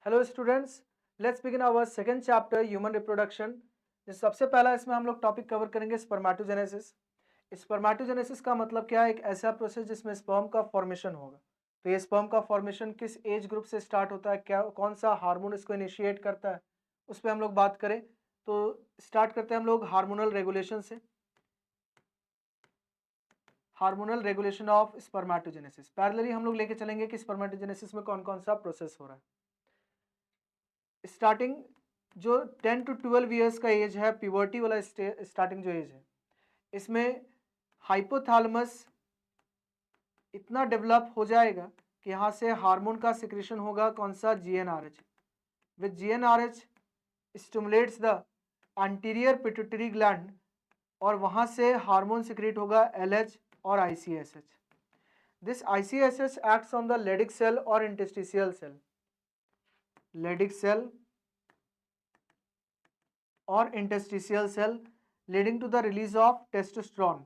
Hello students, let's begin our second chapter human reproduction. सबसे पहला इसमें हम लोग टॉपिक कवर करेंगे स्पर्मेटोजेनेसिस। स्पर्मेटोजेनेसिस का मतलब क्या है? एक ऐसा प्रोसेस जिसमें स्पर्म का फॉर्मेशन होगा। तो ये स्पर्म का फॉर्मेशन किस एज ग्रुप से स्टार्ट होता है, क्या कौन सा हार्मोन इसको इनिशिएट करता है, उस पर हम लोग बात करें तो स्टार्ट करते हैं हम लोग हार्मोनल रेगुलेशन से। Hormonal regulation of spermatogenesis parallelly हम लोग लेके चलेंगे कि स्पर्मेटोजेनेसिस में कौन कौन सा प्रोसेस हो रहा है। स्टार्टिंग जो 10 टू 12 ईयर्स का एज है, प्यूबर्टी वाला स्टार्टिंग जो एज है, इसमें हाइपोथैलेमस इतना डेवलप हो जाएगा कि यहाँ से हार्मोन का सिक्रेशन होगा, कौन सा? GnRH. With GnRH stimulates the anterior pituitary gland और वहाँ से हार्मोन सिक्रेट होगा एलएच और ICSH. This ICSH acts on the Leydig cell और interstitial cell, Leydig cell or interstitial cell, leading to the release of testosterone,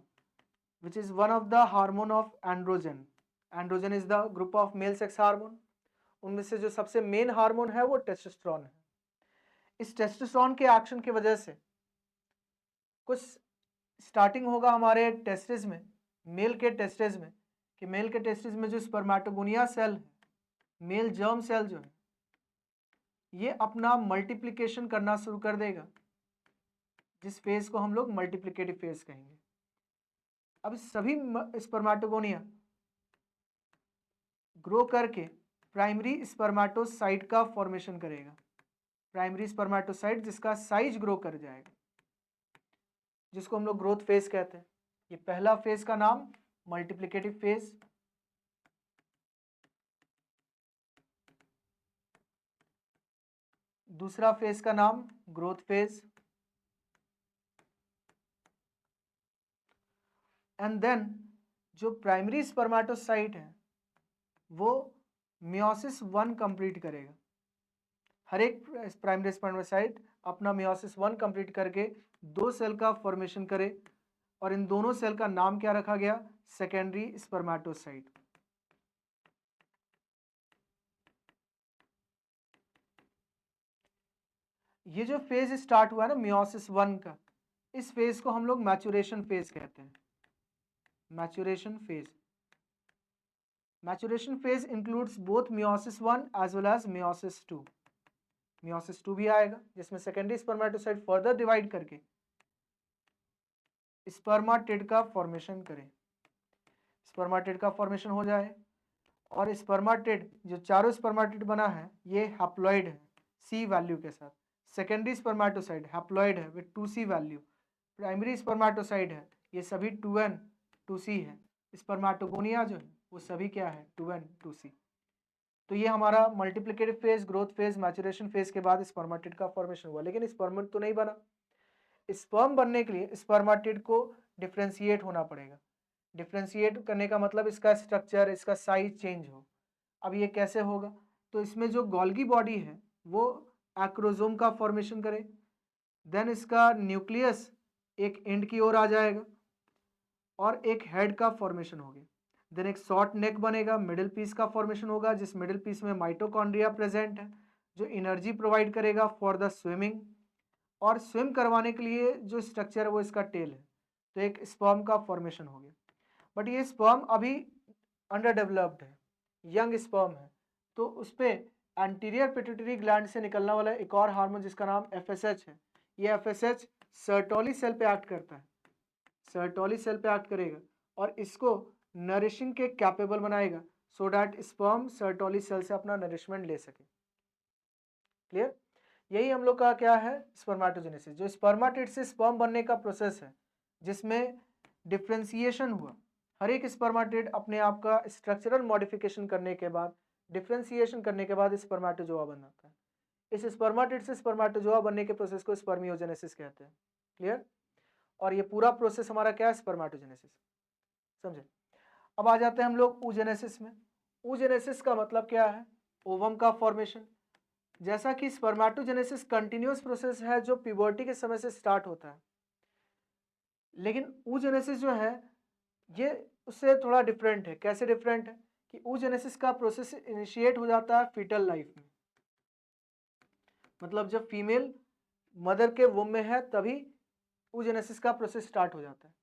which is one of the hormone of androgen. Androgen is the group of male sex hormone. उनमें से जो सबसे main hormone है वो testosterone है। इस testosterone के action की वजह से कुछ स्टार्टिंग होगा हमारे टेस्टिस में, मेल के टेस्टिस में, कि मेल के टेस्टिस में जो स्पर्मेटोगोनिया सेल है, मेल जर्म सेल जो है, ये अपना मल्टीप्लिकेशन करना शुरू कर देगा, जिस फेज को हम लोग मल्टीप्लिकेटिव फेज कहेंगे। अब सभी स्पर्मेटोगोनिया ग्रो करके प्राइमरी स्पर्मेटोसाइट का फॉर्मेशन करेगा। प्राइमरी स्पर्मेटोसाइट जिसका साइज ग्रो कर जाएगा, जिसको हम लोग ग्रोथ फेज कहते हैं। ये पहला फेज का नाम मल्टीप्लिकेटिव फेज, दूसरा फेज का नाम ग्रोथ फेज, एंड देन जो प्राइमरी स्पर्मेटोसाइट है वो मियोसिस 1 कंप्लीट करेगा। हर एक प्राइमरी स्पर्मेटोसाइट अपना मियोसिस 1 कंप्लीट करके 2 सेल का फॉर्मेशन करे, और इन दोनों सेल का नाम क्या रखा गया? Secondary spermatocyte. ये जो फेज स्टार्ट हुआ है ना मियोसिस 1 का, इस फेज को हम लोग मैचुरेशन फेज कहते हैं। Maturation phase, maturation phase includes both meiosis 1 as well as meiosis 2। Meiosis 2 भी आएगा जिसमें सेकेंडरी स्पर्मेटोसाइट फर्दर डिवाइड करके स्पर्माटिड का फॉर्मेशन करे। स्पर्माटिड का फॉर्मेशन हो जाए और स्पर्माटिड जो चारों स्पर्माटिड बना है ये हैप्लॉइड है सी वैल्यू के साथ। सेकेंडरी स्पर्मेटोसाइट हैप्लॉइड है with 2C value. Primary spermatocyte है ये सभी 2N 2C है। स्पर्मेटोगोनिया जो है वो सभी क्या है? 2N 2C। तो ये हमारा multiplicative phase, growth phase, maturation phase के बाद स्पर्मेटिड का फॉर्मेशन हुआ, लेकिन स्पर्म तो नहीं बना। स्पर्म बनने के लिए स्पर्मेटिड को डिफ्रेंशिएट होना पड़ेगा। डिफ्रेंशिएट करने का मतलब इसका स्ट्रक्चर, इसका साइज चेंज हो। अब ये कैसे होगा? तो इसमें जो गोल्गी बॉडी है वो एक्रोजोम का फॉर्मेशन करे, देन इसका न्यूक्लियस एक एंड की ओर आ जाएगा और एक हेड का फॉर्मेशन हो गया। देन एक शॉर्ट नेक बनेगा, मिडिल पीस का फॉर्मेशन होगा, जिस मिडिल पीस में माइटोकॉन्ड्रिया प्रेजेंट है जो एनर्जी प्रोवाइड करेगा फॉर द स्विमिंग, और स्विम करवाने के लिए जो स्ट्रक्चर है वो इसका टेल है। तो एक स्पर्म का फॉर्मेशन हो गया, बट ये स्पर्म अभी अंडर डेवलप्ड है, यंग स्पर्म है, तो उस पर एंटीरियर पिट्यूटरी ग्लैंड से निकलने वाला एक और हार्मोन जिसका नाम FSH है, ये FSH सर्टोली सेल पे एक्ट करता है। सर्टोली सेल पे एक्ट करेगा और इसको नरिशिंग के कैपेबल बनाएगा so that sperm Sertoli cell से अपना नरिशमेंट ले सके। क्लियर? यही हम लोग का क्या है? स्पर्मेटोजेनेसिस। जो स्पर्मेटिड से स्पर्म बनने का प्रोसेस है जिसमें डिफ्रेंसिएशन हुआ। हर एक स्पर्मेटिड अपने आप का स्ट्रक्चरल मॉडिफिकेशन करने के बाद, डिफ्रेंसिएशन करने के बाद स्पर्मेटोजोआ बनाता है। इस स्पर्मेटिड से स्पर्मेटोजोआ बनने के प्रोसेस को स्पर्मियोजेनेसिस कहते हैं। क्लियर? और ये पूरा प्रोसेस हमारा क्या है? स्पर्मेटोजेनेसिस। समझे? अब आ जाते हैं हम लोग oogenesis में। oogenesis का मतलब क्या है? ओवम का फॉर्मेशन। जैसा कि स्पर्मेटोजेनेसिस कंटिन्यूअस प्रोसेस है जो प्यूबर्टी के समय से स्टार्ट होता है, लेकिन oogenesis जो है ये उससे थोड़ा डिफरेंट है। कैसे डिफरेंट है? कि oogenesis का प्रोसेस इनिशिएट हो जाता है फीटल लाइफ में। मतलब जब फीमेल मदर के वुम में है तभी oogenesis का प्रोसेस स्टार्ट हो जाता है।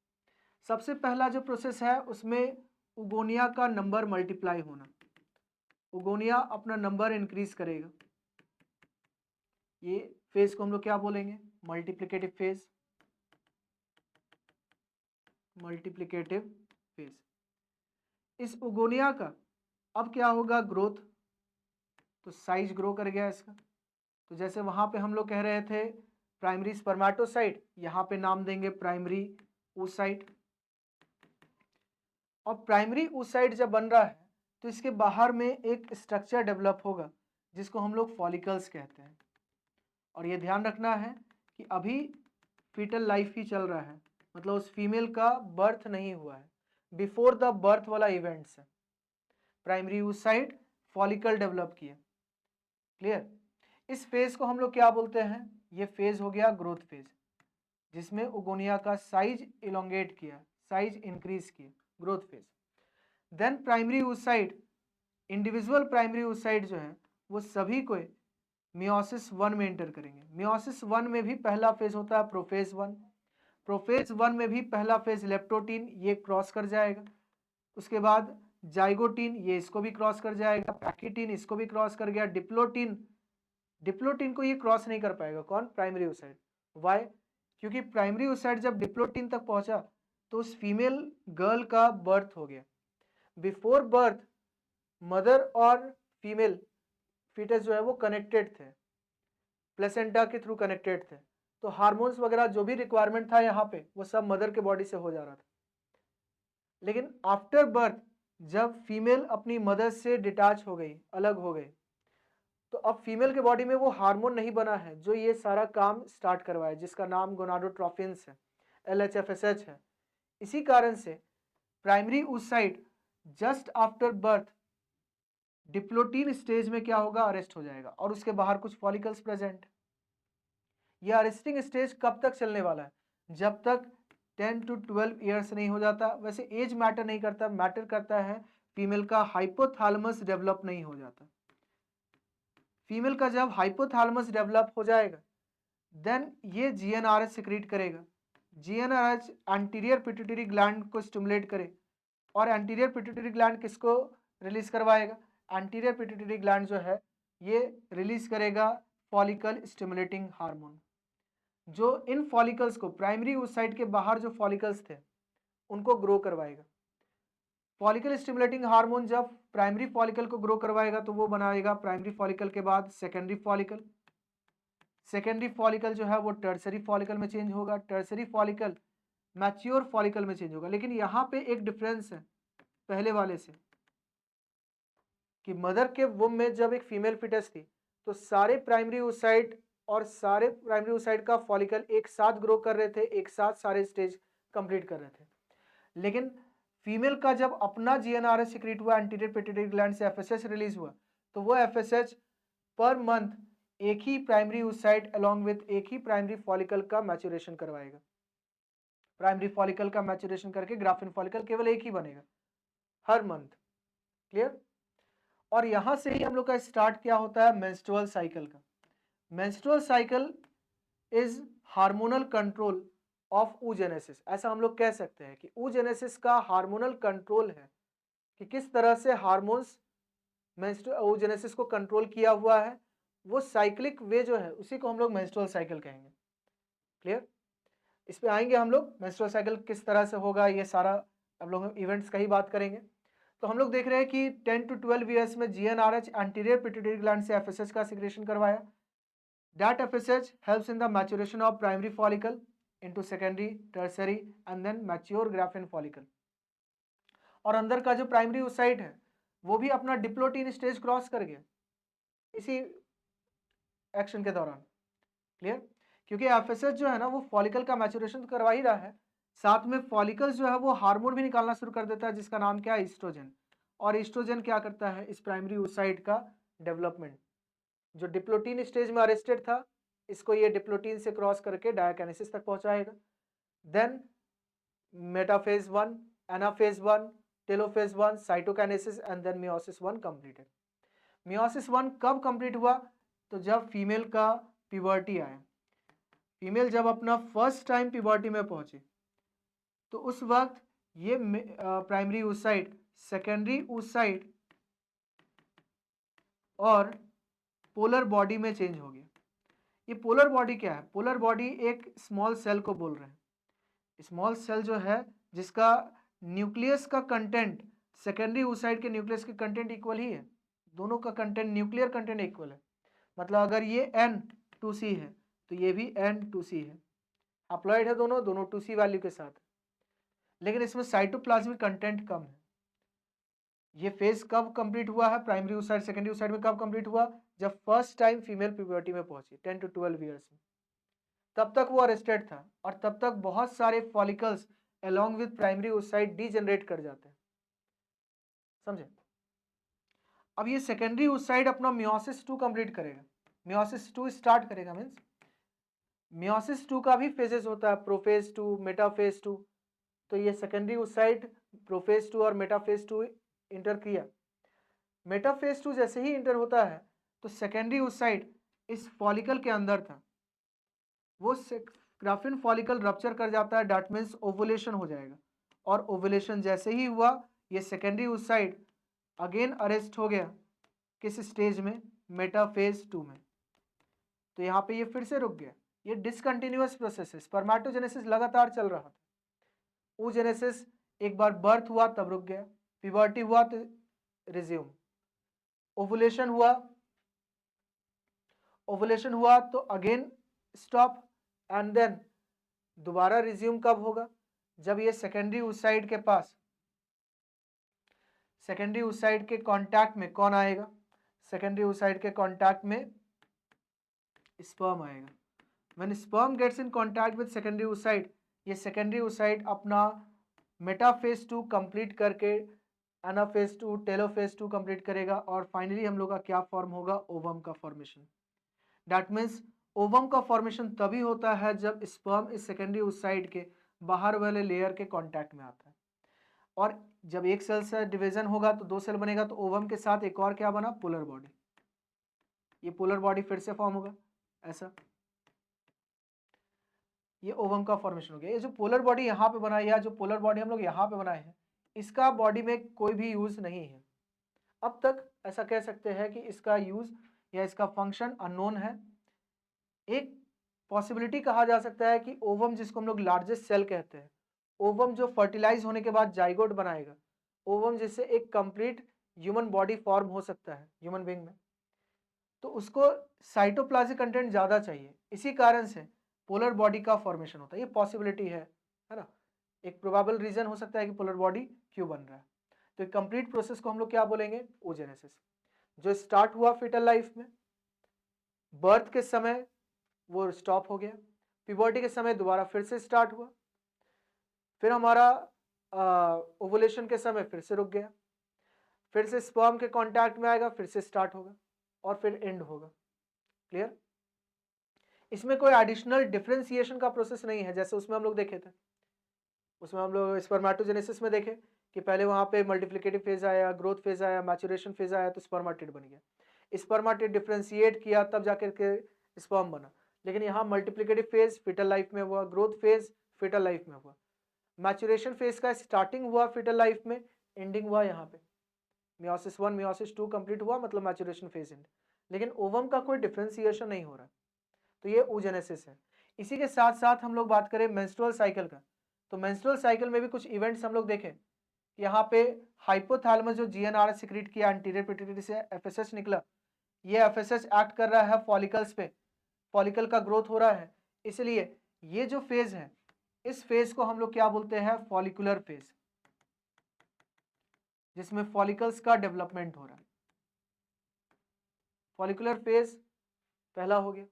सबसे पहला जो प्रोसेस है उसमें उगोनिया का नंबर मल्टीप्लाई होना, उगोनिया अपना नंबर इंक्रीज करेगा। ये फेज को हम लोग क्या बोलेंगे? Multiplicative phase, multiplicative phase. इस उगोनिया का अब क्या होगा? ग्रोथ, तो साइज ग्रो कर गया इसका। तो जैसे वहां पे हम लोग कह रहे थे प्राइमरी स्पर्मेटोसाइट, यहाँ पे नाम देंगे प्राइमरी oocyte। और प्राइमरी oocyte जब बन रहा है तो इसके बाहर में एक स्ट्रक्चर डेवलप होगा जिसको हम लोग फॉलिकल्स कहते हैं। और ये ध्यान रखना है कि अभी फीटल लाइफ ही चल रहा है, मतलब उस फीमेल का बर्थ नहीं हुआ है, बिफोर द बर्थ वाला इवेंट्स है। प्राइमरी oocyte फॉलिकल डेवलप किया। क्लियर? इस फेज को हम लोग क्या बोलते हैं? ये फेज हो गया ग्रोथ फेज, जिसमें उगोनिया का साइज इलोंगेट किया, साइज इंक्रीज किया, growth phase. Then primary oocyte, individual primary oocyte जो है वो सभी को मियोसिस 1 में एंटर करेंगे। मियोसिस 1 में भी पहला फेज होता है प्रोफेज 1। प्रोफेज 1 में भी पहला फेज लेप्टोटीन, ये क्रॉस कर जाएगा। उसके बाद जाइगोटीन, ये इसको भी क्रॉस कर जाएगा। पैकिटीन इसको भी क्रॉस कर गया। डिप्लोटीन, डिप्लोटीन को ये क्रॉस नहीं कर पाएगा। कौन? Primary oocyte। वाई? क्योंकि प्राइमरी oocyte जब डिप्लोटीन तक पहुंचा तो उस फीमेल गर्ल का बर्थ हो गया। बिफोर बर्थ मदर और फीमेल फीटस जो है वो कनेक्टेड थे, प्लेसेंटा के थ्रू कनेक्टेड थे, तो हार्मोन्स वगैरह जो भी रिक्वायरमेंट था यहाँ पे वो सब मदर के बॉडी से हो जा रहा था। लेकिन आफ्टर बर्थ जब फीमेल अपनी मदर से डिटैच हो गई, अलग हो गई, तो अब फीमेल के बॉडी में वो हार्मोन नहीं बना है जो ये सारा काम स्टार्ट करवाए, जिसका नाम गोनाडोट्रोफिन्स है, LHFSH है। इसी कारण से primary oocyte just after birth diplotene stage में क्या होगा? अरेस्ट हो जाएगा और उसके बाहर कुछ फॉलिकल्स प्रेजेंट। यह अरेस्टिंग स्टेज कब तक चलने वाला है? जब तक 10 to 12 ईयर्स नहीं हो जाता। वैसे एज मैटर नहीं करता, मैटर करता है फीमेल का हाइपोथैलेमस डेवलप नहीं हो जाता। फीमेल का जब हाइपोथैलेमस डेवलप हो जाएगा देन ये GnRH सिक्रीट करेगा। GnRH एंटीरियर पिट्यूटरी ग्लैंड को स्टिमुलेट करे, और एंटीरियर पिट्यूटरी ग्लैंड किसको रिलीज करवाएगा? एंटीरियर पिट्यूटरी ग्लैंड जो है ये रिलीज करेगा फॉलिकल स्टिमुलेटिंग हार्मोन, जो इन फॉलिकल्स को, प्राइमरी oocyte के बाहर जो फॉलिकल्स थे उनको ग्रो करवाएगा। फॉलिकल स्टिमुलेटिंग हार्मोन जब प्राइमरी फॉलिकल को ग्रो करवाएगा तो वो बनाएगा प्राइमरी फॉलिकल के बाद सेकेंडरी फॉलिकल। सेकेंडरी फॉलिकल जो है वो टर्सरी फॉलिकल में चेंज होगा। टर्सरी फॉलिकल मैच्योर फॉलिकल में चेंज होगा। लेकिन यहाँ पे एक डिफरेंस है पहले वाले से, कि मदर के वुम में जब एक फीमेल फिटस थी तो सारे प्राइमरी oocyte और सारे प्राइमरी oocyte का फॉलिकल एक साथ ग्रो कर रहे थे, एक साथ सारे स्टेज कंप्लीट कर रहे थे। लेकिन फीमेल का जब अपना GnRH सिक्रीट हुआ, एंटीरियर पिट्यूटरी ग्लैंड से FSH रिलीज हुआ, तो वो FSH पर मंथ एक ही प्राइमरी oocyte अलॉन्ग विथ एक ही प्राइमरी फॉलिकल का मैच्योरेशन करवाएगा। प्राइमरी फॉलिकल का मैच्योरेशन करके ग्राफिन फॉलिकल केवल एक ही बनेगा हर मंथ। क्लियर? और यहां से ही हम लोग का स्टार्ट क्या होता है? मेंस्ट्रुअल साइकिल का। Menstrual cycle is hormonal control of oogenesis। ऐसा हम लोग कह सकते हैं कि oogenesis का हार्मोनल कंट्रोल है, कि किस तरह से हार्मोन्स oogenesis को कंट्रोल किया हुआ है। वो साइक्लिक वे जो है उसी को हम लोग मेंस्ट्रुअल साइकिल कहेंगे। क्लियर? इस पे आएंगे हम लोग, मेंस्ट्रुअल साइकिल किस तरह से होगा, ये सारा हम लोग इवेंट्स का ही बात करेंगे। तो हम लोग देख रहे हैं कि 10 to 12 ईयर्स में GnRH एंटीरियर पिट्यूटरी ग्लैंड से FSH का सिक्रेशन करवाया। That FSH helps in the maturation of primary follicle into secondary, tertiary and then mature graphene follicle। और अंदर का जो प्राइमरी oocyte है वो भी अपना डिप्लोटीन स्टेज क्रॉस कर गया इसी एक्शन के दौरान। क्लियर? क्योंकि FSH जो है ना वो फॉलिकल का मैचुरेशन तो करवा ही रहा है, साथ में फॉलिकल जो है वो हार्मोन भी निकालना शुरू कर देता है जिसका नाम क्या है? ईस्ट्रोजन। और ईस्ट्रोजन क्या करता है? इस प्राइमरी oocyte का डेवलपमेंट, जो डिप्लोटीन स्टेज में अरेस्टेड था इसको ये डिप्लोटीन से क्रॉस करके डायकाइनेसिस तक पहुंचाएगा। Then metaphase 1, anaphase 1, telophase 1, cytokinesis and then meiosis 1 completed. Meiosis 1 कब कंप्लीट हुआ? तो जब फीमेल का प्यूबर्टी आए, फीमेल जब अपना फर्स्ट टाइम प्यूबर्टी में पहुंचे तो उस वक्त ये प्राइमरी oocyte, सेकेंडरी oocyte और पोलर बॉडी में चेंज हो गया। ये पोलर बॉडी क्या है? पोलर बॉडी एक स्मॉल सेल को बोल रहे हैं। स्मॉल सेल जो है जिसका न्यूक्लियस का कंटेंट सेकेंडरी oocyte के न्यूक्लियस के कंटेंट इक्वल ही है, दोनों का कंटेंट न्यूक्लियर कंटेंट इक्वल है। मतलब अगर ये N2C है तो ये भी N2C है, हैप्लॉइड है दोनों 2C वैल्यू के साथ, लेकिन इसमें साइटोप्लाज्मिक कंटेंट कम है। ये फेज कब कंप्लीट हुआ है? प्राइमरी oocyte सेकेंडरी oocyte में कब कंप्लीट हुआ? जब फर्स्ट टाइम फीमेल प्यूबर्टी में पहुंची 10 to 12 ईयर्स में, तब तक वो अरेस्टेड था और तब तक बहुत सारे follicles along with primary oocyte degenerate कर जाते हैं, समझे? अब ये सेकेंडरी oocyte अपना मियोसिस 2 कंप्लीट करेगा, मियोसिस 2 स्टार्ट करेगा, मींस मियोसिस 2 का भी फेजेस होता है, प्रोफेज 2, मेटाफेज 2। तो ये सेकेंडरी oocyte प्रोफेज 2 और मेटाफेज 2 इंटर किया। मेटाफेज 2 जैसे ही इंटर होता है तो सेकेंडरी oocyte इस फॉलिकल के अंदर था, वो ग्राफिन फॉलिकल रप्चर कर जाता है, दैट मीन्स ओवुलेशन हो जाएगा। और ओवुलेशन जैसे ही हुआ ये सेकेंडरी oocyte अगेन अरेस्ट हो गया, किस स्टेज में? मेटाफेज 2 में। तो यहाँ पे ये फिर से रुक गया। ये डिसकंटिन्यूअस प्रोसेस है, स्पर्मेटोजेनेसिस लगातार चल रहा था। oogenesis एक बार बर्थ हुआ तब रुक गया, प्यूबर्टी हुआ तो रिज्यूम, ओवुलेशन हुआ तो अगेन स्टॉप एंड देन दोबारा रिज्यूम कब होगा? जब ये सेकेंडरी oocyte के पास, सेकेंडरी oocyte के कांटेक्ट में कौन आएगा? सेकेंडरी oocyte के कांटेक्ट में स्पर्म आएगा। When sperm gets in contact with secondary oocyte, ये सेकेंडरी oocyte अपना मेटाफेज 2 कंप्लीट करके एनाफेज 2, टेलोफेज 2 कंप्लीट करेगा और फाइनली हम लोग का क्या फॉर्म होगा? ओवम का फॉर्मेशन। दैट मीन्स ओवम का फॉर्मेशन तभी होता है जब स्पर्म इस सेकेंडरी oocyte के बाहर वाले लेयर के कांटेक्ट में आता है। और जब एक सेल से डिवीजन होगा तो 2 सेल बनेगा, तो ओवम के साथ एक और क्या बना? Polar body. ये पोलर बॉडी फिर से फॉर्म होगा ऐसा, ये ओवम का फॉर्मेशन हो गया। ये जो पोलर बॉडी यहाँ पे बना है या जो पोलर बॉडी हम लोग यहाँ पे बनाए हैं, इसका बॉडी में कोई भी यूज नहीं है अब तक। ऐसा कह सकते हैं कि इसका यूज या इसका फंक्शन अननोन है। एक पॉसिबिलिटी कहा जा सकता है कि ओवम, जिसको हम लोग लार्जेस्ट सेल कहते हैं, ओवम जो फर्टिलाइज होने के बाद जाइगोट बनाएगा, ओवम जिससे एक कंप्लीट ह्यूमन बॉडी फॉर्म हो सकता है ह्यूमन बीइंग में, तो उसको साइटोप्लाज्मिक कंटेंट ज़्यादा चाहिए, इसी कारण से पोलर बॉडी का फॉर्मेशन होता है। ये पॉसिबिलिटी है ना, एक प्रोबेबल रीजन हो सकता है कि पोलर बॉडी क्यों बन रहा है। तो एक कंप्लीट प्रोसेस को हम लोग क्या बोलेंगे? oogenesis। जो स्टार्ट हुआ फीटल लाइफ में, बर्थ के समय वो स्टॉप हो गया, प्यूबर्टी के समय दोबारा फिर से स्टार्ट हुआ, फिर हमारा ओवुलेशन के समय फिर से रुक गया, फिर से स्पर्म के कांटेक्ट में आएगा, फिर से स्टार्ट होगा और फिर एंड होगा। क्लियर? इसमें कोई एडिशनल डिफरेंशिएशन का प्रोसेस नहीं है, जैसे उसमें हम लोग देखे थे। उसमें हम लोग स्पर्मेटोजेनेसिस में देखे कि पहले वहां पे मल्टीप्लिकेटिव फेज आया, ग्रोथ फेज आया, मैचुरेशन फेज आया, तो स्पर्मेटिड बन गया। स्पर्मेटिड डिफरेंशिएट किया तब जाकर के स्पर्म बना। लेकिन यहाँ मल्टीप्लिकेटिव फेज फीटल लाइफ में हुआ, ग्रोथ फेज फीटल लाइफ में हुआ, मैचुरेशन फेज का स्टार्टिंग हुआ फीटल लाइफ में, एंडिंग हुआ यहाँ पे मियोसिस 1 मियोसिस 2 कंप्लीट हुआ, मतलब मैचुरेशन फेज एंड। लेकिन ओवम का कोई डिफरेंशिएशन नहीं हो रहा, तो ये oogenesis है। इसी के साथ साथ हम लोग बात करें मेंस्ट्रुअल साइकिल का, तो मेंस्ट्रुअल साइकिल में भी कुछ इवेंट्स हम लोग देखें। यहाँ पे हाइपोथैलेमस जो GnRH सिक्रीट किया, एंटीरियर पिट्यूटरी से FSH निकला, ये FSH एक्ट कर रहा है फॉलिकल्स पे, फॉलिकल का ग्रोथ हो रहा है, इसलिए ये जो फेज है, इस फेज को हम लोग क्या बोलते हैं? फॉलिकुलर फेज, जिसमें फॉलिकल्स का डेवलपमेंट हो रहा है। फॉलिकुलर फेज पहला हो गया।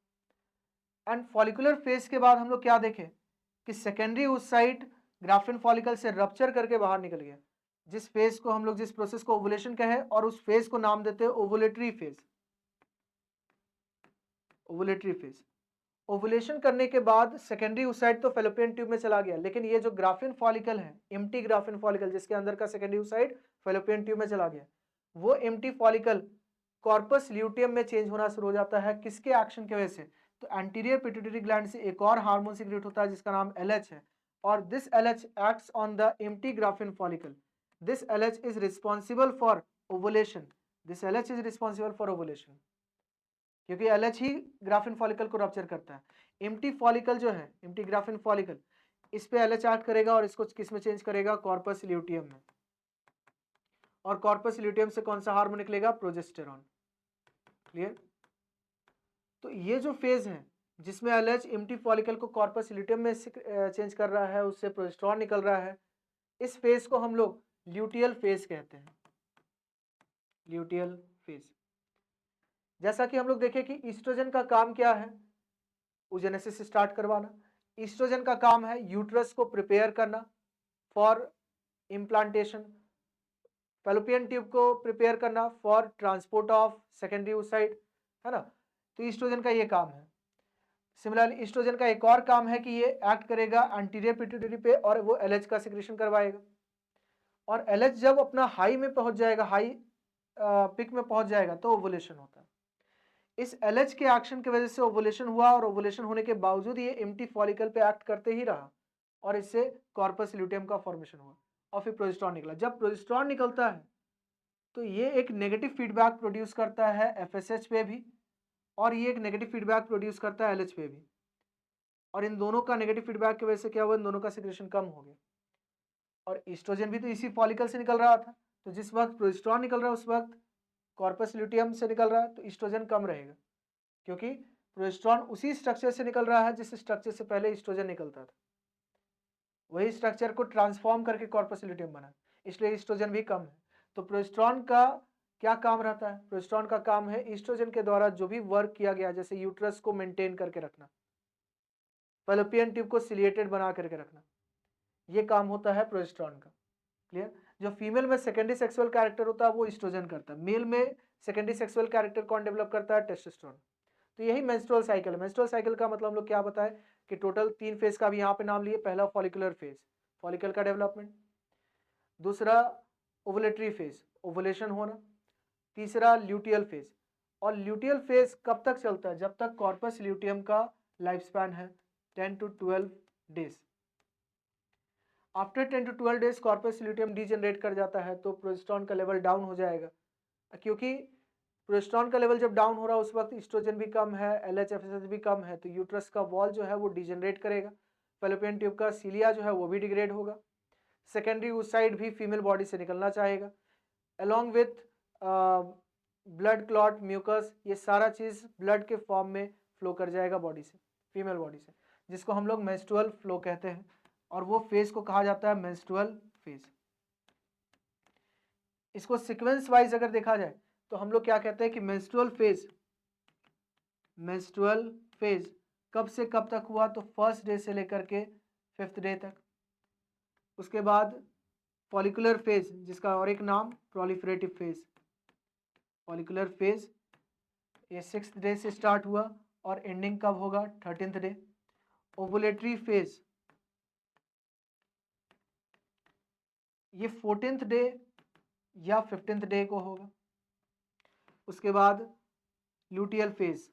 एंड फॉलिकुलर फेज के बाद हम लोग क्या देखें कि सेकेंडरी oocyte ग्राफिन फॉलिकल से रप्चर करके बाहर निकल गया, जिस फेज को हम लोग, जिस प्रोसेस को ओवुलेशन कहे, और उस फेज को नाम देते हैं ovulatory phase. Ovulatory phase, ovulation करने के बाद सेकेंडरी oocyte तो फैलोपियन ट्यूब में चला गया, लेकिन ये जो ग्राफिन फॉलिकल है, एम्प्टी ग्राफिन फॉलिकल, जिसके अंदर का सेकेंडरी oocyte फैलोपियन ट्यूब में चला गया, वो एम्प्टी फॉलिकल कॉर्पस ल्यूटियम में चेंज होना शुरू हो जाता है। किसके एक्शन की वजह से? तो एंटीरियर पिट्यूटरी ग्लैंड से एक और हार्मोन सीक्रेट होता है जिसका नाम LH है, और this LH acts on the empty graphene follicle. This LH is responsible for ovulation. This LH is responsible for ovulation, क्योंकि LH ही ग्राफिन फॉलिकल को रप्चर करता है. एम्प्टी फॉलिकल जो है, एम्प्टी ग्राफिन फॉलिकल, इस पे LH एक्ट करेगा और इसको किस में चेंज करेगा, कॉर्पस ल्यूटियम में. और कॉर्पस ल्यूटियम से कौन सा हार्मोन निकलेगा, प्रोजेस्टेरॉन. क्लियर? तो ये जो फेज है जिसमें LH एम्प्टी फॉलिकल को कॉर्पस ल्यूटियम में चेंज कर रहा है, उससे प्रोजेस्टेरॉन निकल रहा है, इस फेज को हम लोग ल्यूटियल फेज कहते हैं. Luteal phase. जैसा कि हम लोग देखें कि ईस्ट्रोजन का काम क्या है, oogenesis स्टार्ट करवाना. ईस्ट्रोजन का काम है यूट्रस को प्रिपेयर करना फॉर इम्प्लांटेशन, फैलोपियन ट्यूब को प्रिपेयर करना for transport of secondary oocyte, है ना. तो ईस्ट्रोजन का ये काम है. सिमिलरली ईस्ट्रोजन का एक और काम है कि ये एक्ट करेगा एंटीरियर पिट्यूटरी पे और वो LH का सिक्रेशन करवाएगा. और LH जब अपना हाई में पहुंच जाएगा, हाई पिक में पहुंच जाएगा, तो ओवुलेशन होता है. इस LH के एक्शन की वजह से ओवुलेशन हुआ, और ओवुलेशन होने के बावजूद ये एम्प्टी फॉलिकल पे एक्ट करते ही रहा, और इससे कॉर्पस ल्यूटियम का फॉर्मेशन हुआ, और फिर प्रोजेस्टेरॉन निकला. जब प्रोजेस्टेरॉन निकलता है तो ये एक नेगेटिव फीडबैक प्रोड्यूस करता है FSH पे भी, और ये एक नेगेटिव फीडबैक प्रोड्यूस करता है LH पे भी. और इन दोनों का नेगेटिव फीडबैक की वजह से क्या हुआ, इन दोनों का सिक्रेशन कम हो गया. और ईस्ट्रोजन भी तो इसी फॉलिकल से निकल रहा था, तो जिस वक्त प्रोजेस्टेरॉन निकल रहा है उस वक्त कॉर्पस ल्यूटियम से निकल रहा है, तो ईस्ट्रोजन कम रहेगा, क्योंकि प्रोजेस्टेरॉन उसी स्ट्रक्चर से निकल रहा है जिस स्ट्रक्चर से पहले ईस्ट्रोजन निकलता था. वही स्ट्रक्चर को ट्रांसफॉर्म करके कॉर्पस ल्यूटियम बना, इसलिए ईस्ट्रोजन भी कम है. तो प्रोजेस्टेरॉन का क्या काम रहता है, प्रोजेस्टेरॉन का काम है ईस्ट्रोजन के द्वारा जो भी वर्क किया गया, जैसे यूट्रस को मेंटेन करके रखना, फैलोपियन ट्यूब को सिलिएटेड बना करके रखना, ये काम होता है प्रोजेस्टेरॉन का. क्लियर? जो फीमेल में सेकेंडरी सेक्सुअल कैरेक्टर होता है वो ईस्ट्रोजन करता है. मेल में सेकेंडरी सेक्सुअल कैरेक्टर कौन डेवलप करता है, टेस्टोस्टेरोन. तो यही मेंस्ट्रुअल साइकिल है. मेंस्ट्रुअल साइकिल का मतलब हम लोग क्या बताएं कि टोटल 3 फेज का भी यहाँ पे नाम लिए. पहला फॉलिकुलर फेज, फॉलिकल का डेवलपमेंट. दूसरा ओवुलेटरी फेज, ओवुलेशन होना. तीसरा ल्यूटियल फेज. और ल्यूटियल फेज कब तक चलता है, जब तक कॉर्पस ल्यूटियम का लाइफ स्पैन है 10 to 12 days. After 10 to 12 days corpus luteum degenerate कर जाता है, तो प्रोजेस्टेरॉन का लेवल डाउन हो जाएगा. क्योंकि प्रोजेस्टेरॉन का लेवल जब डाउन हो रहा है उस वक्त ईस्ट्रोजन भी कम है, LH FSH भी कम है, तो यूट्रस का वॉल जो है वो डीजनरेट करेगा. फैलोपियन ट्यूब का सीलिया जो है वो भी डिग्रेड होगा. सेकेंडरी oocyte भी फीमेल बॉडी से निकलना चाहेगा, along with blood clot, mucus, ये सारा चीज ब्लड के फॉर्म में फ्लो कर जाएगा बॉडी से, फीमेल बॉडी से, जिसको हम लोग मेंस्ट्रुअल फ्लो कहते हैं. और वो फेज को कहा जाता है मेंस्ट्रुअल फेज. इसको सीक्वेंस वाइज अगर देखा जाए तो हम लोग क्या कहते हैं कि मेंस्ट्रुअल फेज कब से कब तक हुआ, तो फर्स्ट डे से लेकर के 5th डे तक. उसके बाद फॉलिकुलर फेज, जिसका और एक नाम प्रोलिफरेटिव फेज. फॉलिकुलर फेज ये 6th डे से स्टार्ट हुआ और एंडिंग कब होगा, 13th डे. ओवुलेटरी फेज ये 14th डे या 15th डे को होगा. उसके बाद ल्यूटियल फेज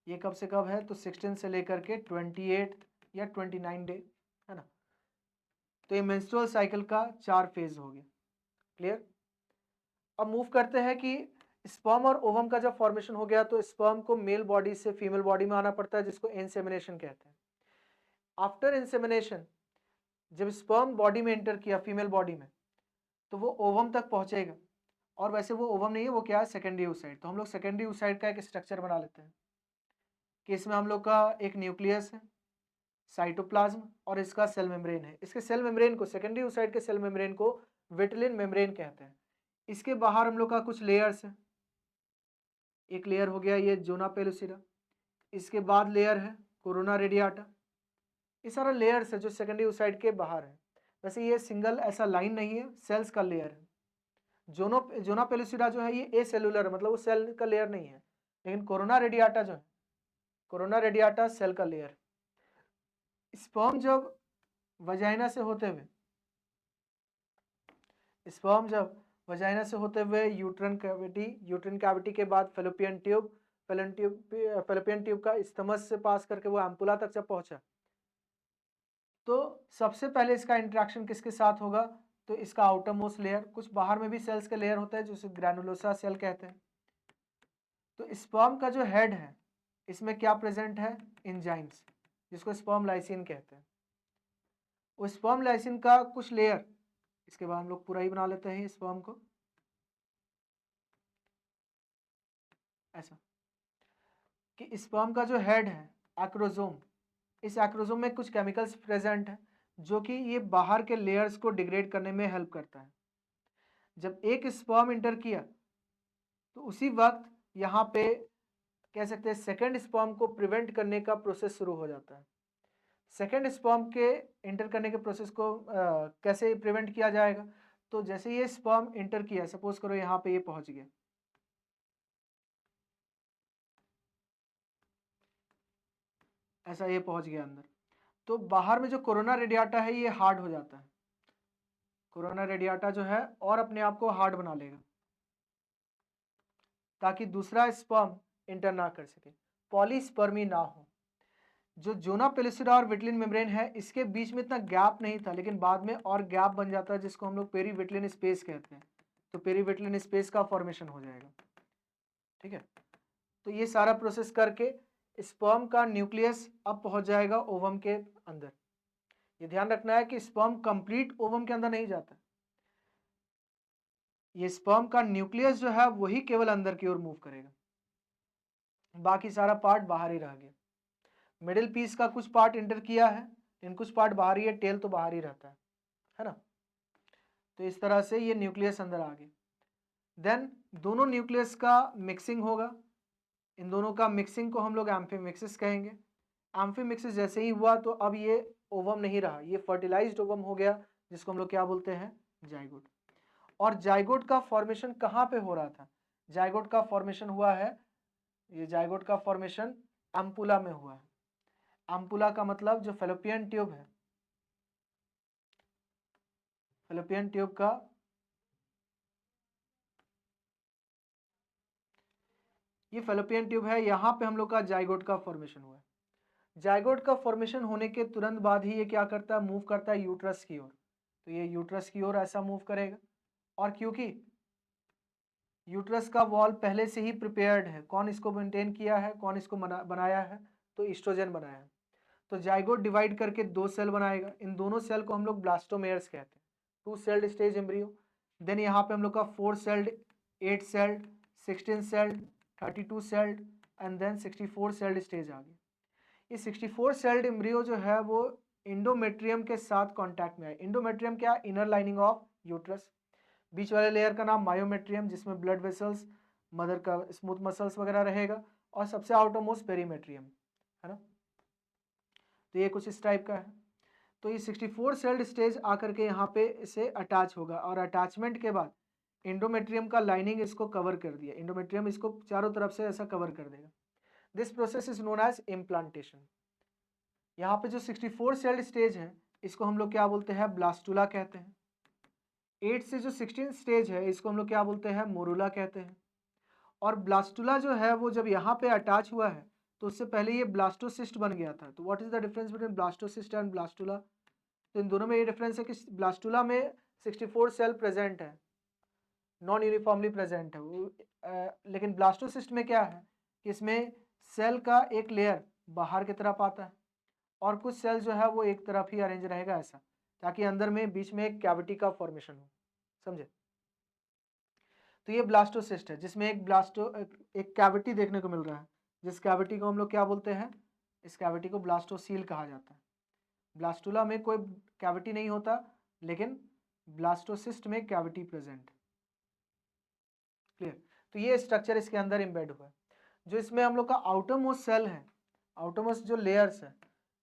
ये कब से कब है, तो 16 से लेकर के 28 या 29 डे, है ना. तो ये मेंस्ट्रुअल साइकिल का 4 फेज हो गया. क्लियर? अब मूव करते हैं कि स्पर्म और ओवम का जब फॉर्मेशन हो गया तो स्पर्म को मेल बॉडी से फीमेल बॉडी में आना पड़ता है, जिसको इंसेमिनेशन कहते हैं. आफ्टर इंसेमिनेशन जब स्पर्म बॉडी में एंटर किया, फीमेल बॉडी में, तो वो ओवम तक पहुंचेगा. और वैसे वो ओवम नहीं है, वो क्या है, सेकेंडरी oocyte. तो हम लोग सेकेंडरी oocyte का एक स्ट्रक्चर बना लेते हैं कि इसमें हम लोग का एक न्यूक्लियस है, साइटोप्लाज्म, और इसका सेल मेम्ब्रेन है. इसके सेल मेम्ब्रेन को, सेकेंडरी oocyte के सेल मेम्ब्रेन को विटिलिन मेम्ब्रेन कहते हैं. इसके बाहर हम लोग का कुछ लेयर्स है. एक लेयर हो गया ये जोना पेलुसिडा. इसके बाद लेयर है कोरोना रेडियाटा. ये सारा लेयर्स है जो सेकेंडरी oocyte के बाहर है. वैसे ये सिंगल ऐसा लाइन नहीं है, सेल्स का लेयर है. जोना पेलुसिडा जो है ये ए सेलुलर है, मतलब वो सेल का लेयर नहीं है. लेकिन कोरोना रेडियाटा जो है, कोरोना रेडियाटा सेल का लेयर. स्पर्म जब वजाइना से होते हुए वजाइना से होते हुए यूट्रन कैविटी के बाद फेलोपियन ट्यूब, फेलोपियन ट्यूब का स्टमक से पास करके वो एम्पुला तक जब पहुंचा, तो सबसे पहले इसका इंटरेक्शन किसके साथ होगा, तो इसका आउटर मोस्ट लेयर, कुछ बाहर में भी सेल्स के लेयर होते हैं जिसे ग्रैनुलोसा सेल कहते हैं। तो स्पर्म का जो हेड है इसमें क्या प्रेजेंट है, एंजाइम्स, जिसको स्पर्म लाइसिन कहते हैं। उस स्पर्म लाइसिन का कुछ लेयर, इसके बाद हम लोग पूरा ही बना लेते हैं स्पर्म को ऐसा, कि स्पर्म का जो हेड है एक्रोजोम, इस एक्रोजोम में कुछ केमिकल्स प्रेजेंट है जो कि ये बाहर के लेयर्स को डिग्रेड करने में हेल्प करता है। जब एक स्पर्म इंटर किया तो उसी वक्त यहाँ पे कह सकते हैं सेकेंड स्पर्म को प्रिवेंट करने का प्रोसेस शुरू हो जाता है। सेकेंड स्पर्म के इंटर करने के प्रोसेस को कैसे प्रिवेंट किया जाएगा, तो जैसे ये स्पर्म इंटर किया, सपोज करो यहाँ पे ये पहुंच गया, ऐसा ये पहुंच गया अंदर, तो बाहर में जो कोरोना रेडियाटा है ये हार्ड हो जाता है। कोरोना रेडियाटा जो है और अपने आप को हार्ड बना लेगा ताकि दूसरा स्पर्म इंटर ना कर सके, पॉलीस्पर्मी ना हो। जो जोना पेलिसिडा और विटलिन मेम्ब्रेन है इसके बीच में इतना गैप नहीं था, लेकिन बाद में और गैप बन जाता है जिसको हम लोग पेरीविटलिन स्पेस कहते हैं। तो पेरीविटलिन स्पेस का फॉर्मेशन हो जाएगा, ठीक है। तो ये सारा प्रोसेस करके स्पर्म का न्यूक्लियस अब पहुंच जाएगा ओवम के अंदर। ये ध्यान रखना है कि स्पर्म कंप्लीट ओवम के अंदर नहीं जाता, ये स्पर्म का न्यूक्लियस जो है वही केवल अंदर की ओर मूव करेगा, बाकी सारा पार्ट बाहर ही रह गया। मिडिल पीस का कुछ पार्ट इंटर किया है लेकिन कुछ पार्ट बाहर ही है, टेल तो बाहर ही रहता है ना। तो इस तरह से ये न्यूक्लियस अंदर आ गया। देन दोनों न्यूक्लियस का मिक्सिंग होगा, इन दोनों का मिक्सिंग को हम लोग एम्फीमिक्सिस कहेंगे। एम्फीमिक्सिस जैसे ही हुआ तो अब ये ओवम नहीं रहा, ये फर्टिलाइज्ड ओवम हो गया, जिसको हम लोग क्या बोलते हैं, जाइगोट। और जाइगोट का फॉर्मेशन कहाँ पे हो रहा था, जाइगोट का फॉर्मेशन हुआ है, ये जाइगोट का फॉर्मेशन एम्पुला में हुआ है। एम्पुला का मतलब जो फेलोपियन ट्यूब है, फेलोपियन ट्यूब का ये फेलोपियन ट्यूब है, यहाँ पे हम लोग का जाइगोट का फॉर्मेशन हुआ है। जाइगोट का फॉर्मेशन होने के तुरंत बाद ही ये क्या करता है, मूव करता है यूट्रस की ओर। तो ये यूट्रस की ओर ऐसा मूव करेगा, और क्योंकि यूट्रस का वॉल पहले से ही प्रिपेयर्ड है, कौन इसको मेंटेन किया है, कौन इसको बनाया है, तो ईस्ट्रोजन बनाया है। तो जाइगोट डिवाइड करके 2 सेल बनाएगा, इन दोनों सेल को हम लोग ब्लास्टोमेयर्स कहते हैं, 2 सेल्ड स्टेज एम्ब्रियो। देन यहाँ पे हम लोग का 4 celled, 8 celled, 16 celled, 32 celled and then 64 celled stage आ गई। ये 64 सेल्ड एम्ब्रियो जो है वो इंडोमेट्रियम के साथ कांटेक्ट में है। इंडोमेट्रियम क्या, इनर लाइनिंग ऑफ यूट्रस। बीच वाले लेयर का नाम मायोमेट्रियम, जिसमें ब्लड वेसल्स, मदर का स्मूथ मसल्स वगैरह रहेगा, और सबसे आउटर मोस्ट पेरीमेट्रियम, है ना। तो ये कुछ इस टाइप का है। तो ये 64 सेल्ड स्टेज आकर के यहाँ पे इसे अटैच होगा, और अटैचमेंट के बाद इंडोमेट्रियम का लाइनिंग इसको कवर कर दिया, इंडोमेट्रियम इसको चारों तरफ से ऐसा कवर कर देगा। This process is known as implantation. यहाँ पे जो 64 सेल्ड स्टेज है इसको हम लोग क्या बोलते हैं, ब्लास्टुला कहते हैं। 8 से जो 16 स्टेज है इसको हम लोग क्या बोलते हैं, मोरुला कहते हैं। और ब्लास्टुला जो है वो जब यहाँ पे अटैच हुआ है तो उससे पहले ये ब्लास्टोसिस्ट बन गया था। तो what is the difference between blastocyst and blastula, तो इन दोनों में ये डिफरेंस है कि ब्लास्टुला में 64 सेल प्रेजेंट है, नॉन यूनिफॉर्मली प्रेजेंट है वो, लेकिन ब्लास्टोसिस्ट में क्या है कि इसमें सेल का एक लेयर बाहर की तरफ आता है और कुछ सेल जो है वो एक तरफ ही अरेंज रहेगा ऐसा, ताकि अंदर में बीच में एक कैविटी का फॉर्मेशन हो, समझे। तो ये ब्लास्टोसिस्ट है जिसमें एक कैविटी देखने को मिल रहा है, जिस कैविटी को हम लोग क्या बोलते हैं, इस कैविटी को ब्लास्टोसील कहा जाता है। ब्लास्टुला में कोई कैविटी नहीं होता, लेकिन ब्लास्टोसिस्ट में कैविटी प्रेजेंट। क्लियर। तो ये स्ट्रक्चर इसके अंदर एम्बेड हुआ है। जो इसमें हम लोग का आउटर मोस्ट सेल है, आउटर मोस्ट जो लेयर्स है,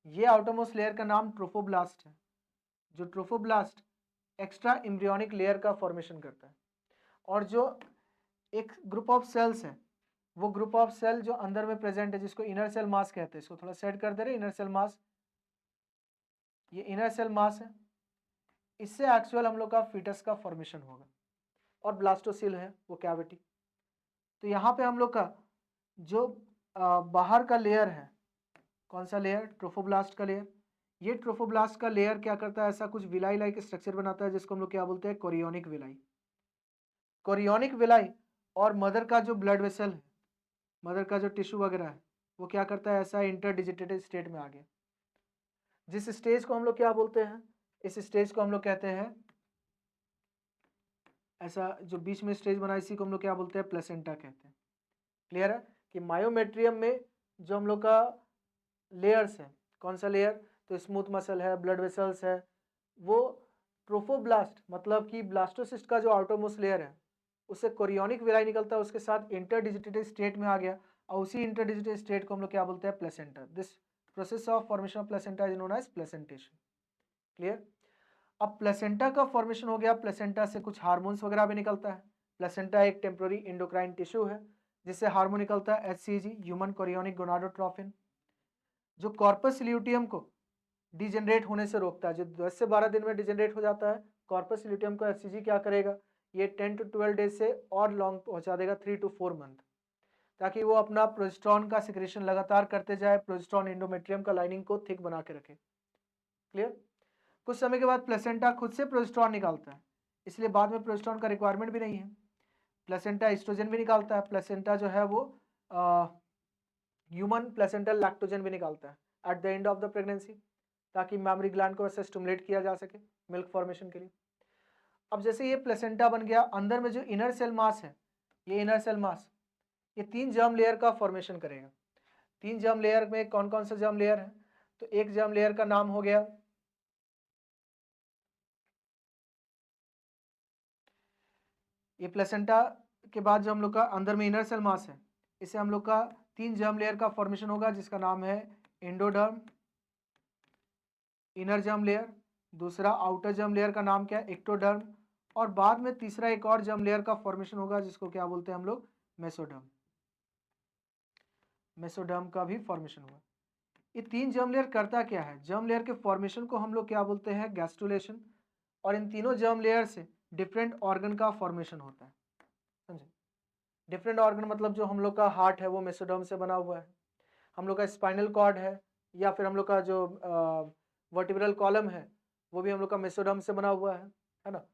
ये आउटर मोस्ट लेयर का नाम ट्रोफोब्लास्ट है। जो ट्रोफोब्लास्ट एक्स्ट्रा एम्ब्रियोनिक लेयर का फॉर्मेशन करता है, और जो एक ग्रुप ऑफ सेल्स है, वो ग्रुप ऑफ सेल जो अंदर में प्रेजेंट है जिसको इनर सेल मास कहते हैं, इसको थोड़ा सेट कर दे रहे, इनर सेल मास, ये इनर सेल मास है, इससे एक्चुअल हम लोग का फीटस का फॉर्मेशन होगा। और ब्लास्टोसिल है वो कैविटी। तो यहाँ पे हम लोग का जो बाहर का लेयर है, कौन सा लेयर, ट्रोफोब्लास्ट का लेयर। ये ट्रोफोब्लास्ट का लेयर क्या करता है, ऐसा कुछ विलाई लाइक स्ट्रक्चर बनाता है जिसको हम लोग क्या बोलते हैं, कोरियोनिक विलाई। कोरियोनिक विलाई और मदर का जो ब्लड वेसल है, मदर का जो टिश्यू वगैरह है, वो क्या करता है, ऐसा इंटरडिजिटेटेड स्टेट में आ गया। जिस स्टेज को हम लोग क्या बोलते हैं, इस स्टेज को हम लोग कहते हैं, ऐसा जो बीच में स्टेज बना इसी को हम लोग क्या बोलते हैं, प्लेसेंटा कहते हैं। क्लियर है कि मायोमेट्रियम में जो हम लोग का लेयर्स है, कौन सा लेयर, तो स्मूथ मसल है, ब्लड वेसल्स है, वो ट्रोफोब्लास्ट मतलब कि ब्लास्टोसिस्ट का जो आउटरमोस्ट लेयर है उससे कोरियोनिक विलाई निकलता है, उसके साथ इंटरडिजिटेटेड स्टेट में आ गया और उसी इंटरडिजिटेटेड स्टेट को हम लोग क्या बोलते हैं, placenta. This process of formation of placenta is known as placentation. Clear. अब प्लेसेंटा का फॉर्मेशन हो गया, प्लेसेंटा से कुछ हार्मोन्स वगैरह भी निकलता है। प्लेसेंटा एक टेम्पोररी इंडोक्राइन टिश्यू है जिससे हार्मोन निकलता है HCG, ह्यूमन कोरियोनिक गोनाडोट्रोफिन, जो कॉर्पस ल्यूटियम को डिजेनरेट होने से रोकता है। जो 10 से 12 दिन में डिजेनरेट हो जाता है कॉर्पस ल्यूटियम को HCG क्या करेगा, ये 10 to 12 डेज से और लॉन्ग पहुंचा देगा, 3 to 4 मंथ, ताकि वो अपना प्रोजेस्टेरॉन का सिक्रेशन लगातार करते जाए, प्रोजेस्टेरॉन एंडोमेट्रियम का लाइनिंग को थिक बना के रखे। क्लियर। कुछ समय के बाद प्लेसेंटा खुद से प्रोजेस्टेरॉन निकालता है, इसलिए बाद में प्रोजेस्टेरॉन का रिक्वायरमेंट भी नहीं है। प्लेसेंटा एस्ट्रोजन भी निकालता है, प्लेसेंटा जो है वो ह्यूमन प्लेसेंटल लैक्टोजन भी निकालता है at the end of the pregnancy, ताकि मैमरी ग्लैंड को ऐसे स्टिमुलेट किया जा सके मिल्क फॉर्मेशन के लिए। अब जैसे ये प्लेसेंटा बन गया, अंदर में जो इनर सेल मास है, ये इनर सेल मास ये 3 जर्म लेयर का फॉर्मेशन करेगा। 3 जर्म लेयर में कौन कौन सा जर्म लेयर है, तो एक जर्म लेयर का नाम हो गया, ये प्लेसेंटा के बाद जो हम लोग का अंदर में इनर सेल मास है, इसे हम लोग का 3 जर्म लेयर का फॉर्मेशन होगा जिसका नाम है एंडोडर्म, इनर जर्म लेयर, दूसरा आउटर जर्म लेयर का नाम क्या है, एक्टोडर्म, और बाद में तीसरा एक और जर्म लेयर का फॉर्मेशन होगा जिसको क्या बोलते हैं हम लोग, मेसोडर्म। मेसोडर्म का भी फॉर्मेशन हुआ। ये 3 जर्म लेयर करता क्या है, जर्म लेयर के फॉर्मेशन को हम लोग क्या बोलते हैं, गैस्ट्रुलेशन, और इन तीनों जर्म लेयर से डिफरेंट ऑर्गन का फॉर्मेशन होता है। समझे, डिफरेंट ऑर्गन मतलब जो हम लोग का हार्ट है वो मेसोडर्म से बना हुआ है, हम लोग का स्पाइनल कॉर्ड है या फिर हम लोग का जो वर्टिब्रल कॉलम है वो भी हम लोग का मेसोडर्म से बना हुआ है ना।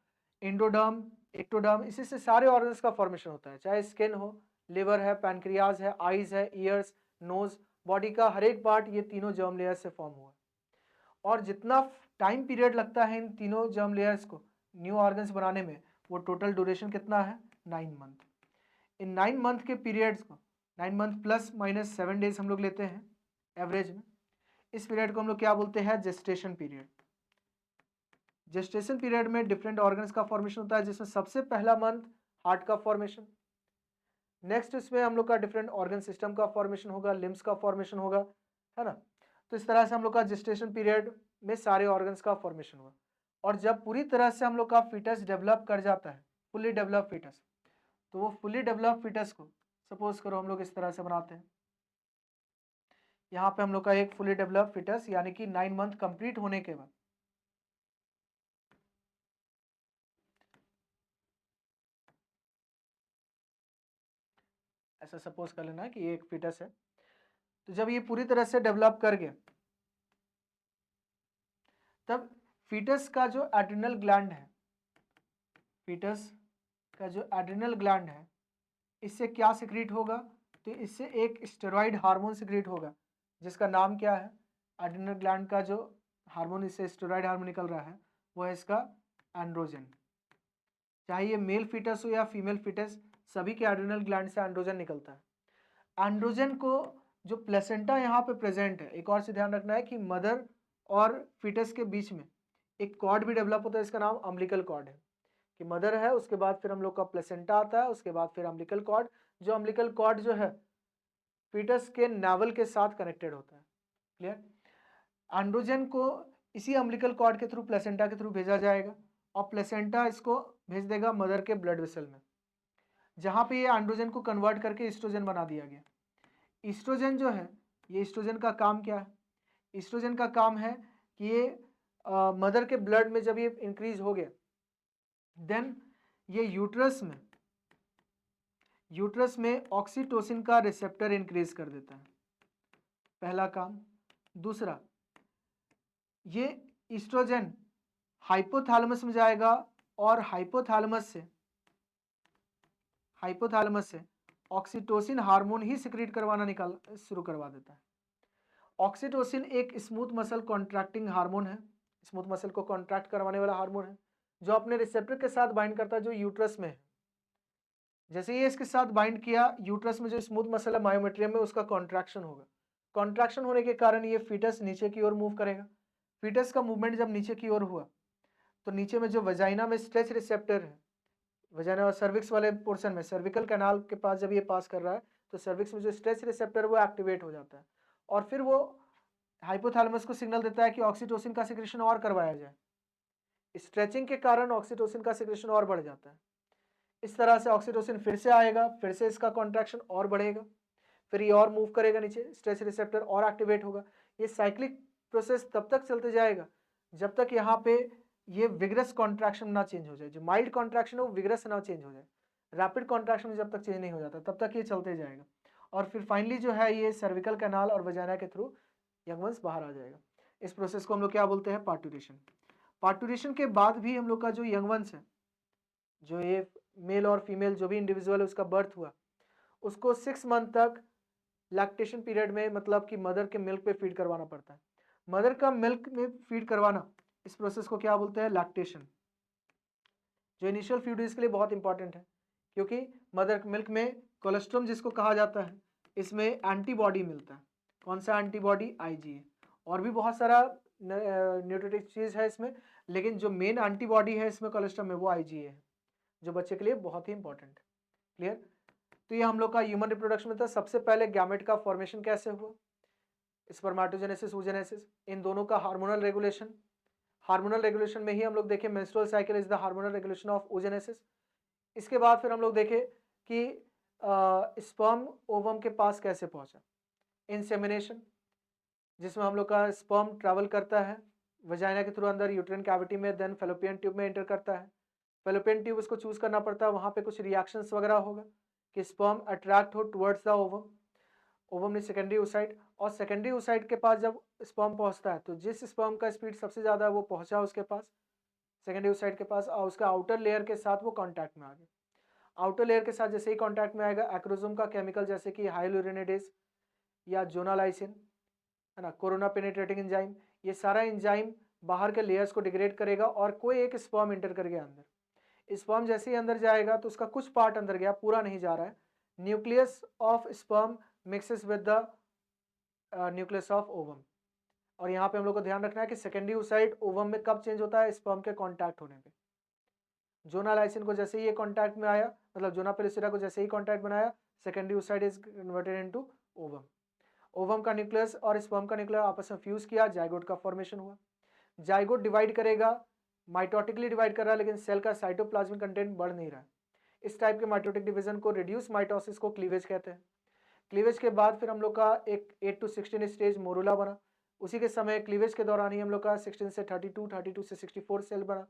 एंडोडर्म, एक्टोडर्म, इसी से सारे ऑर्गन्स का फॉर्मेशन होता है, चाहे स्किन हो, लिवर है, पैनक्रियाज है, आईज है, ईयर्स, नोज, बॉडी का हर एक पार्ट, ये तीनों जर्म लेयर से फॉर्म हुआ है। और जितना टाइम पीरियड लगता है इन तीनों जर्म लेयर्स को न्यू ऑर्गन्स बनाने में, वो टोटल ड्यूरेशन कितना है, 9 मंथ। इन 9 मंथ के पीरियड्स को 9 मंथ प्लस माइनस 7 डेज हम लोग लेते हैं एवरेज में, इस पीरियड को हम लोग क्या बोलते हैं, जेस्टेशन पीरियड। जेस्टेशन पीरियड में डिफरेंट ऑर्गन्स का फॉर्मेशन होता है, जिसमें सबसे पहला मंथ हार्ट का फॉर्मेशन, नेक्स्ट इसमें हम लोग का डिफरेंट ऑर्गन सिस्टम का फॉर्मेशन होगा, लिम्स का फॉर्मेशन होगा, है ना। तो इस तरह से हम लोग का जेस्टेशन पीरियड में सारे ऑर्गन्स का फॉर्मेशन हुआ। और जब पूरी तरह से हम लोग का फीटस डेवलप कर जाता है, फुली डेवलप फीटस, तो वो फुली डेवलप फीटस को सपोज करो हम लोग इस तरह से बनाते हैं, यहाँ पे हम लोग का एक फुली डेवलप फीटस यानी कि 9 मंथ कंप्लीट होने के बाद, ऐसा सपोज कर लेना है कि ये एक फीटस है, तो जब ये पूरी तरह से डेवलप कर गया, तब फीटस का जो एड्रिनल ग्लैंड है, फीटस का जो एड्रिनल ग्लैंड है, इससे क्या सिक्रीट होगा, तो इससे एक स्टेरॉइड हार्मोन सिक्रीट होगा जिसका नाम क्या है, एड्रिनल ग्लैंड का जो हार्मोन, इससे स्टेरॉइड हार्मोन निकल रहा है वो है इसका एंड्रोजन। चाहे ये मेल फीटस हो या फीमेल फीटस, सभी के एड्रिनल ग्लैंड से एंड्रोजन निकलता है। एंड्रोजन को जो प्लेसेंटा यहाँ पे प्रेजेंट है, एक और से ध्यान रखना है कि मदर और फीटस के बीच में एक कॉर्ड भी डेवलप होता है, इसका नाम अम्बिलिकल कॉर्ड है, कि मदर है उसके बाद फिर हम लोग का प्लेसेंटा आता है, उसके बाद फिर अम्बिलिकल कॉर्ड, जो अम्बिलिकल कॉर्ड जो है फीटस के नावल के साथ कनेक्टेड होता है। क्लियर। एंड्रोजन को इसी अम्बिलिकल कॉर्ड के थ्रू प्लेसेंटा के थ्रू भेजा जाएगा और प्लेसेंटा इसको भेज देगा मदर के ब्लड वेसल में, जहाँ पे ये एंड्रोजन को कन्वर्ट करके ईस्ट्रोजन बना दिया गया। ईस्ट्रोजन जो है, ये ईस्ट्रोजन का काम क्या है, ईस्ट्रोजन का काम है कि ये मदर के ब्लड में जब ये इंक्रीज हो गया, देन ये यूट्रस में ऑक्सीटोसिन का रिसेप्टर इंक्रीज कर देता है, पहला काम। दूसरा, ये ईस्ट्रोजन हाइपोथैलेमस में जाएगा और हाइपोथैलेमस से ऑक्सीटोसिन हार्मोन ही सिक्रीट करवाना शुरू करवा देता है। ऑक्सीटोसिन एक स्मूथ मसल कॉन्ट्रैक्टिंग हार्मोन है, स्मूथ मसल को कॉन्ट्रैक्ट करवाने वाला हार्मोन है, जो अपने रिसेप्टर के साथ बाइंड करता है जो यूट्रस में है। जैसे ये इसके साथ बाइंड किया, यूट्रस में जो स्मूथ मसल है मायोमेट्रियम में, उसका कॉन्ट्रैक्शन होगा। कॉन्ट्रैक्शन होने के कारण ये फीटस नीचे की ओर मूव करेगा। फीटस का मूवमेंट जब नीचे की ओर हुआ तो नीचे में जो वजाइना में स्ट्रेच रिसेप्टर है, वजाइना और सर्विक्स वाले पोर्शन में, सर्विकल कैनाल के पास जब ये पास कर रहा है तो सर्विक्स में जो स्ट्रेच रिसेप्टर वो एक्टिवेट हो जाता है और फिर वो हाइपोथैलेमस को सिग्नल देता है कि ऑक्सीटोसिन का सिक्रेशन और करवाया जाए। स्ट्रेचिंग के कारण ऑक्सीटोसिन का सिक्रेशन और बढ़ जाता है। इस तरह से ऑक्सीटोसिन फिर से आएगा, फिर से इसका कॉन्ट्रैक्शन और बढ़ेगा, फिर ये और मूव करेगा नीचे, स्ट्रेच रिसेप्टर और एक्टिवेट होगा। ये साइक्लिक प्रोसेस तब तक चलते जाएगा जब तक यहाँ पे ये विग्रस कॉन्ट्रैक्शन ना चेंज हो जाए। जो माइल्ड कॉन्ट्रैक्शन है वो विग्रस ना चेंज हो जाए। रैपिड कॉन्ट्रैक्शन जब तक चेंज नहीं हो जाता तब तक ये चलते जाएगा और फिर फाइनली जो है ये सर्विकल कैनाल और वजाइना के थ्रू यंग वंस बाहर आ जाएगा। इस प्रोसेस को हम लोग क्या बोलते हैं? पार्टुरेशन। पार्टुरेशन के बाद भी हम लोग का जो यंग वंस है, जो ये मेल और फीमेल जो भी इंडिविजुअल है उसका बर्थ हुआ, उसको 6 मंथ तक लैक्टेशन पीरियड में, मतलब कि मदर के मिल्क पे फीड करवाना पड़ता है। मदर का मिल्क में फीड करवाना, इस प्रोसेस को क्या बोलते हैं? लैक्टेशन। जो इनिशियल फ्यू डेज के लिए बहुत इंपॉर्टेंट है, क्योंकि मदर मिल्क में कोलेस्ट्रॉम जिसको कहा जाता है, इसमें एंटीबॉडी मिलता है। कौन सा एंटीबॉडी? IgA। और भी बहुत सारा न्यूट्रिटिव चीज़ है इसमें, लेकिन जो मेन एंटीबॉडी है इसमें कोलेस्ट्रॉम में वो IgA है, जो बच्चे के लिए बहुत ही इंपॉर्टेंट है। क्लियर? तो ये हम लोग का ह्यूमन रिप्रोडक्शन में था। सबसे पहले गैमेट का फॉर्मेशन कैसे हुआ? स्पर्मेटोजेनेसिस, oogenesis, इन दोनों का हार्मोनल रेगुलेशन। हार्मोनल रेगुलेशन में ही हम लोग देखें menstrual cycle is the hormonal regulation of oogenesis। इसके बाद फिर हम लोग देखें कि स्पर्म ओवम के पास कैसे पहुंचा। इंसेमिनेशन, जिसमें हम लोग का स्पर्म ट्रैवल करता है वजाइना के थ्रू अंदर यूट्राइन कैविटी में, देन फेलोपियन ट्यूब में एंटर करता है। फेलोपियन ट्यूब उसको चूज करना पड़ता है, वहाँ पे कुछ रिएक्शंस वगैरह होगा कि स्पर्म अट्रैक्ट हो टुवर्ड्स द ओवम। ओवम में सेकेंडरी oocyte, और सेकेंडरी oocyte के पास जब स्पर्म पहुंचता है तो जिस स्पर्म का स्पीड सबसे ज़्यादा है वो पहुंचा उसके पास, सेकेंडरी oocyte के पास, और उसका आउटर लेयर के साथ वो कांटेक्ट में आ गया। आउटर लेयर के साथ जैसे ही कांटेक्ट में आएगा, एक्रोसोम का केमिकल जैसे कि हाइलुरिनेडेज या जोनालाइसिन, है ना, कोरोना पेनिट्रेटिंग एंजाइम, ये सारा एंजाइम बाहर के लेयर्स को डिग्रेड करेगा और कोई एक स्पर्म एंटर कर गया अंदर। स्पर्म जैसे ही अंदर जाएगा तो उसका कुछ पार्ट अंदर गया, पूरा नहीं जा रहा है। Nucleus of sperm mixes with the nucleus of ovum. और यहाँ पे हम लोग को ध्यान रखना है कि सेकेंडरी oocyte ओवम में कब चेंज होता है? स्पर्म के कांटेक्ट होने पे। जोनालाइसिन को जैसे ही ये कांटेक्ट में आया, मतलब जोना पेलिसेरा को जैसे ही कांटेक्ट बनाया, secondary oocyte is converted into ovum. Ovum का न्यूक्लियस और स्पर्म का न्यूक्लियस आपस में फ्यूज किया, जाइगोट का फॉर्मेशन हुआ। जाइगोट डिवाइड करेगा, माइटोटिकली डिवाइड कर रहा है, लेकिन सेल का साइटोप्लाज्मिक कंटेंट बढ़ नहीं रहा है। इस टाइप के माइटोटिक डिवीजन को रिड्यूस माइटोसिस को क्लीवेज कहते हैं। क्लीवेज के बाद फिर हम लोग का एक 8 to 16 स्टेज मोरूला बना। उसी के समय क्लीवेज के दौरान ही हम लोग का 16 से 32, 32 से 64 सेल बना।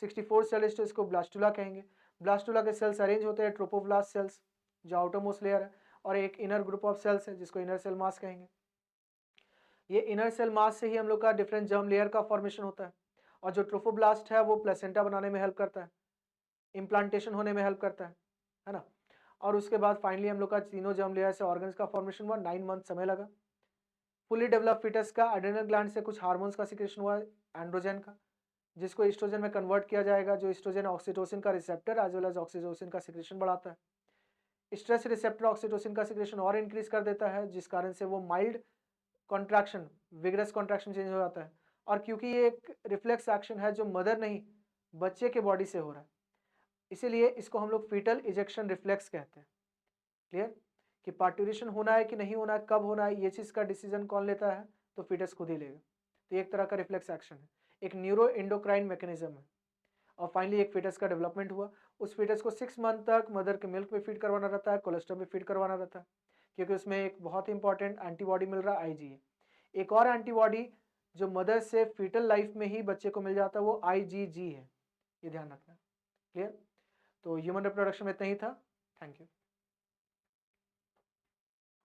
64 सेल स्टेज को ब्लास्टुला कहेंगे। ब्लास्टुला के सेल्स अरेंज होते हैं ट्रोपोब्लास्ट सेल्स, जो आउटर मोस्ट लेयर है, और एक इनर ग्रुप ऑफ सेल्स है जिसको इनर सेल मास कहेंगे। ये इनर सेल मास से ही हम लोग का डिफरेंट जर्म लेयर का फॉर्मेशन होता है, और जो ट्रोफोब्लास्ट है वो प्लेसेंटा बनाने में हेल्प करता है, इम्प्लांटेशन होने में हेल्प करता है ना। और उसके बाद फाइनली हम लोग का तीनों जर्म लेयर से ऑर्गन्स का फॉर्मेशन हुआ। 9 मंथ समय लगा। फुली डेवलप फिटस का एड्रेनल ग्लैंड से कुछ हार्मोन्स का सिक्रेशन हुआ, एंड्रोजन का, जिसको एस्ट्रोजन में कन्वर्ट किया जाएगा। जो एस्ट्रोजन ऑक्सीटोसिन का receptor as well as oxytocin का सिक्रेशन बढ़ाता है। स्ट्रेस रिसेप्टर ऑक्सीटोसिन का सिक्रेशन और इंक्रीज कर देता है, जिस कारण से वो mild contraction, vigorous contraction change हो जाता है। और क्योंकि ये एक रिफ्लेक्स एक्शन है जो मदर नहीं बच्चे के बॉडी से हो रहा है, इसीलिए इसको हम लोग फीटल इजेक्शन रिफ्लेक्स कहते हैं। क्लियर? कि पार्टुरेशन होना है कि नहीं होना है, कब होना है, ये चीज़ का डिसीजन कौन लेता है? तो फीटस खुद ही लेगा। तो ये एक तरह का रिफ्लेक्स एक्शन है, एक न्यूरो एंडोक्राइन मैकेनिज्म है। और फाइनली एक फीटस का डेवलपमेंट हुआ। उस फीटस को 6 मंथ तक मदर के मिल्क में फीड करवाना रहता है, कोलेस्ट्रॉल में फीड करवाना रहता है, क्योंकि उसमें एक बहुत इंपॉर्टेंट एंटीबॉडी मिल रहा है, IgA। एक और एंटीबॉडी जो मदर से फीटल लाइफ में ही बच्चे को मिल जाता है वो IgG है, ये ध्यान रखना। क्लियर? तो ह्यूमन रिप्रोडक्शन में इतना ही था। Thank you.